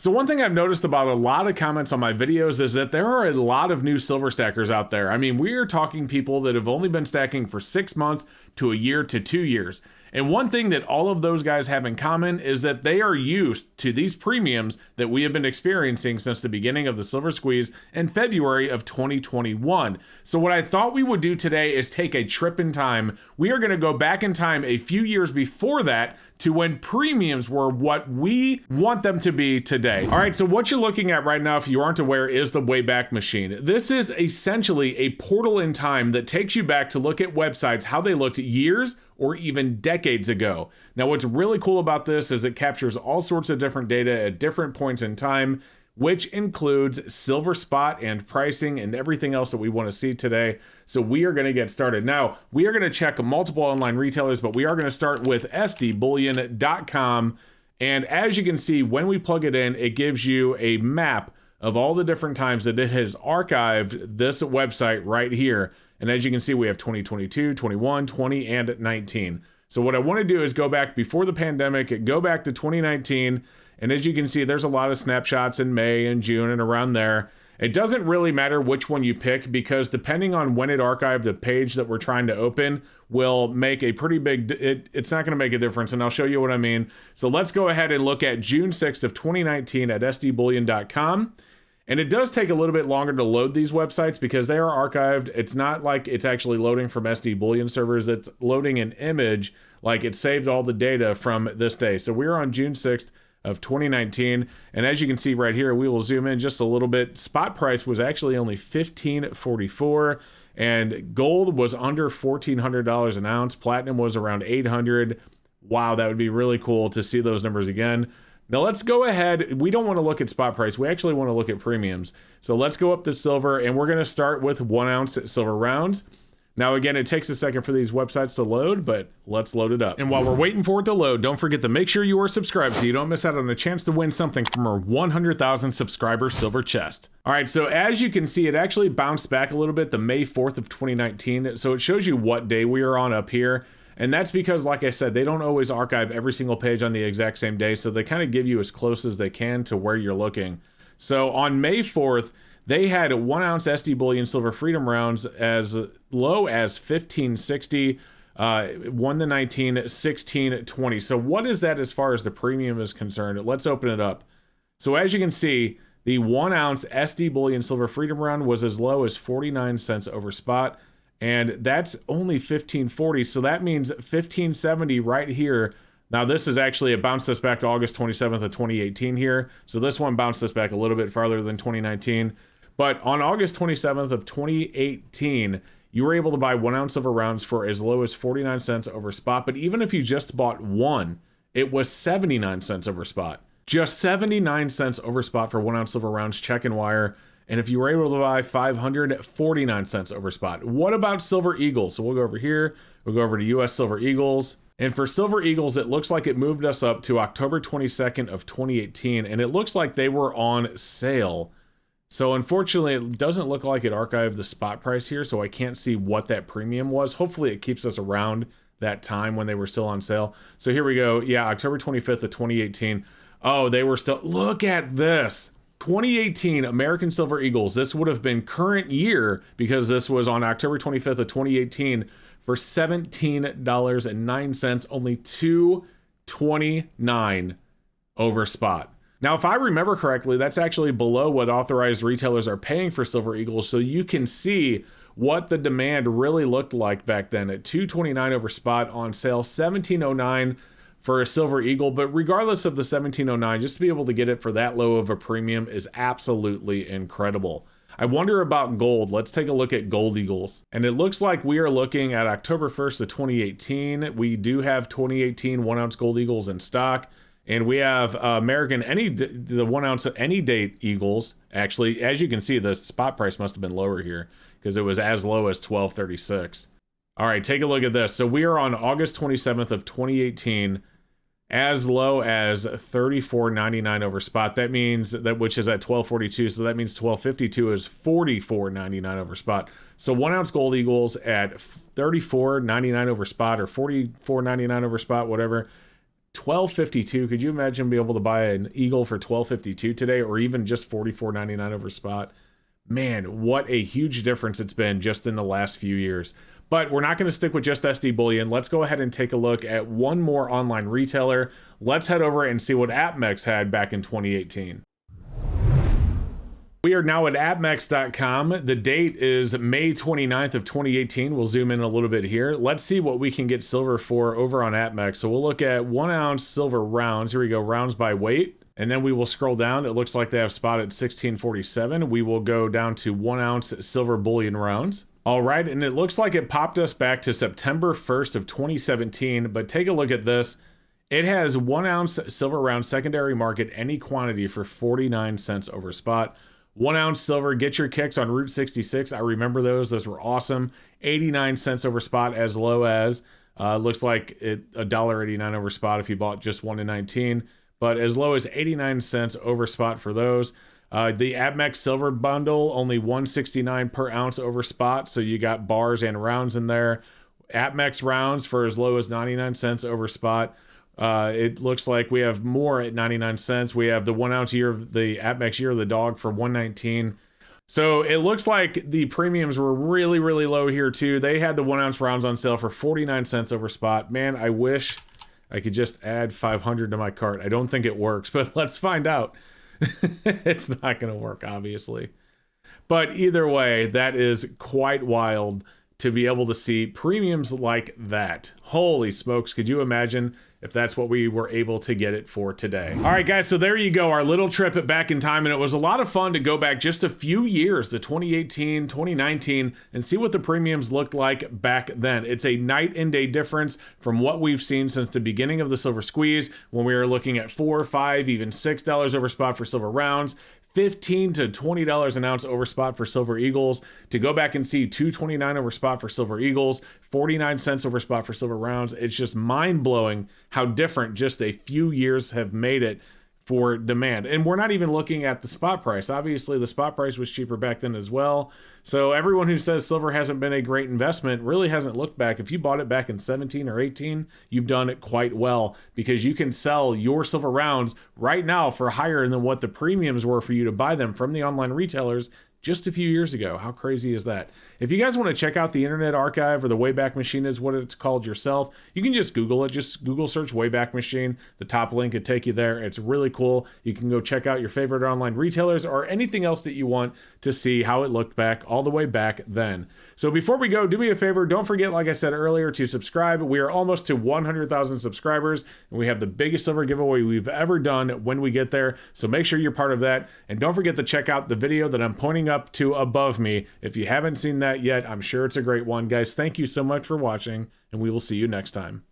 So one thing I've noticed about a lot of comments on my videos is that there are a lot of new silver stackers out there. I mean, we are talking people that have only been stacking for 6 months to a year to 2 years. And one thing that all of those guys have in common is that they are used to these premiums that we have been experiencing since the beginning of the silver squeeze in February of 2021. So what I thought we would do today is take a trip in time. We are going to go back in time a few years before that to when premiums were what we want them to be today. All right, so what you're looking at right now, if you aren't aware, is the Wayback Machine. This is essentially a portal in time that takes you back to look at websites, how they looked years or even decades ago. Now, what's really cool about this is it captures all sorts of different data at different points in time, which includes silver spot and pricing and everything else that we want to see today. So we are going to get started. Now, we are going to check multiple online retailers, but we are going to start with sdbullion.com. And as you can see, when we plug it in, it gives you a map of all the different times that it has archived this website right here. And as you can see, we have 2022, 21, 20, and 19. So what I want to do is go back before the pandemic, go back to 2019. And as you can see, there's a lot of snapshots in May and June and around there. It doesn't really matter which one you pick because depending on when it archived, the page that we're trying to open will make a pretty big, it's not going to make a difference. And I'll show you what I mean. So let's go ahead and look at June 6th of 2019 at sdbullion.com. And it does take a little bit longer to load these websites because they are archived. It's not like it's actually loading from SD Bullion servers. It's loading an image, like it saved all the data from this day. So we're on June 6th of 2019. And as you can see right here, we will zoom in just a little bit. Spot price was actually only $15.44 and gold was under $1,400 an ounce. Platinum was around $800. Wow, that would be really cool to see those numbers again. Now let's go ahead. We don't want to look at spot price. We actually want to look at premiums. So let's go up to silver and we're going to start with 1 ounce silver rounds. Now again, it takes a second for these websites to load, but let's load it up. And while we're waiting for it to load, don't forget to make sure you are subscribed so you don't miss out on a chance to win something from our 100,000 subscriber silver chest. All right, so as you can see, it actually bounced back a little bit the May 4th of 2019. So it shows you what day we are on up here. And that's because, like I said, they don't always archive every single page on the exact same day. So they kind of give you as close as they can to where you're looking. So on May 4th, they had 1 ounce SD Bullion Silver Freedom rounds as low as $15.60, 1 to 19, $16.20. So what is that as far as the premium is concerned? Let's open it up. So as you can see, the 1 ounce SD Bullion Silver Freedom round was as low as 49 cents over spot. And that's only $15.40. So that means $15.70 right here. Now this is actually, it bounced us back to August 27th of 2018 here. So this one bounced us back a little bit farther than 2019. But on August 27th of 2018, you were able to buy 1 ounce silver rounds for as low as 49 cents over spot. But even if you just bought one, it was 79 cents over spot. Just 79 cents over spot for 1 ounce silver rounds, check and wire. And if you were able to buy 500, 49 cents over spot. What about Silver Eagles? So we'll go over here. We'll go over to US Silver Eagles. And for Silver Eagles, it looks like it moved us up to October 22nd of 2018. And it looks like they were on sale. So unfortunately, it doesn't look like it archived the spot price here. So I can't see what that premium was. Hopefully it keeps us around that time when they were still on sale. So here we go. Yeah, October 25th of 2018. Oh, they were still, look at this. 2018 American Silver Eagles. This would have been current year because this was on October 25th of 2018 for $17.09, only $2.29 over spot. Now, if I remember correctly, that's actually below what authorized retailers are paying for Silver Eagles. So you can see what the demand really looked like back then at $2.29 over spot on sale, $17.09 for a Silver Eagle. But regardless of the $17.09, just to be able to get it for that low of a premium is absolutely incredible. I wonder about gold. Let's take a look at Gold Eagles. And it looks like we are looking at October 1st of 2018. We do have 2018 1 ounce Gold Eagles in stock. And we have American, the 1 ounce any date Eagles. Actually, as you can see, the spot price must have been lower here because it was as low as $12.36. All right, take a look at this. So we are on August 27th of 2018, as low as $34.99 over spot. That means that, which is at $12.42. So that means $12.52 is $44.99 over spot. So 1 ounce Gold Eagles at $34.99 over spot or $44.99 over spot, whatever. $12.52. Could you imagine being able to buy an Eagle for $12.52 today, or even just $44.99 over spot? Man, what a huge difference it's been just in the last few years. But we're not going to stick with just SD Bullion. Let's go ahead and take a look at one more online retailer. Let's head over and see what AppMex had back in 2018. We are now at appmex.com. The date is May 29th of 2018. We'll zoom in a little bit here. Let's see what we can get silver for over on AppMex. So we'll look at 1 ounce silver rounds. Here we go, rounds by weight. And then we will scroll down. It looks like they have spot at 1647. We will go down to 1 ounce silver bullion rounds. All right, and it looks like it popped us back to September 1st of 2017, but take a look at this. It has 1 ounce silver round secondary market, any quantity, for 49 cents over spot. 1 ounce silver, get your kicks on Route 66. I remember those. Those were awesome. 89 cents over spot, as low as, looks like it $1.89 over spot if you bought just 1 to 19, but as low as 89 cents over spot for those. The AppMex silver bundle, only $1.69 per ounce over spot, so you got bars and rounds in there. AppMex rounds for as low as 99 cents over spot. It looks like we have more at 99 cents. We have the 1 ounce year of the AppMex year of the dog for $1.19. So it looks like the premiums were really, really low here too. They had the 1 ounce rounds on sale for 49 cents over spot. Man, I wish I could just add 500 to my cart. I don't think it works, but let's find out. It's not going to work, obviously. But either way, that is quite wild to be able to see premiums like that. Holy smokes, could you imagine if that's what we were able to get it for today? All right, guys, so there you go, our little trip back in time, and it was a lot of fun to go back just a few years to 2018, 2019, and see what the premiums looked like back then. It's a night and day difference from what we've seen since the beginning of the silver squeeze, when we were looking at $4, $5, even $6 over spot for silver rounds, $15 to $20 an ounce over spot for silver eagles, to go back and see $2.29 over spot for silver eagles, 49 cents over spot for silver rounds. It's just mind-blowing how different just a few years have made it for demand. And we're not even looking at the spot price. Obviously, the spot price was cheaper back then as well. So everyone who says silver hasn't been a great investment really hasn't looked back. If you bought it back in 17 or 18, you've done it quite well, because you can sell your silver rounds right now for higher than what the premiums were for you to buy them from the online retailers just a few years ago. How crazy is that? If you guys want to check out the Internet Archive, or the Wayback Machine is what it's called yourself, you can just Google it. Just Google search Wayback Machine. The top link could take you there. It's really cool. You can go check out your favorite online retailers or anything else that you want to see how it looked back all the way back then. So before we go, do me a favor. Don't forget, like I said earlier, to subscribe. We are almost to 100,000 subscribers, and we have the biggest silver giveaway we've ever done when we get there. So make sure you're part of that. And don't forget to check out the video that I'm pointing up to above me. If you haven't seen that yet, I'm sure it's a great one. Guys, thank you so much for watching, and we will see you next time.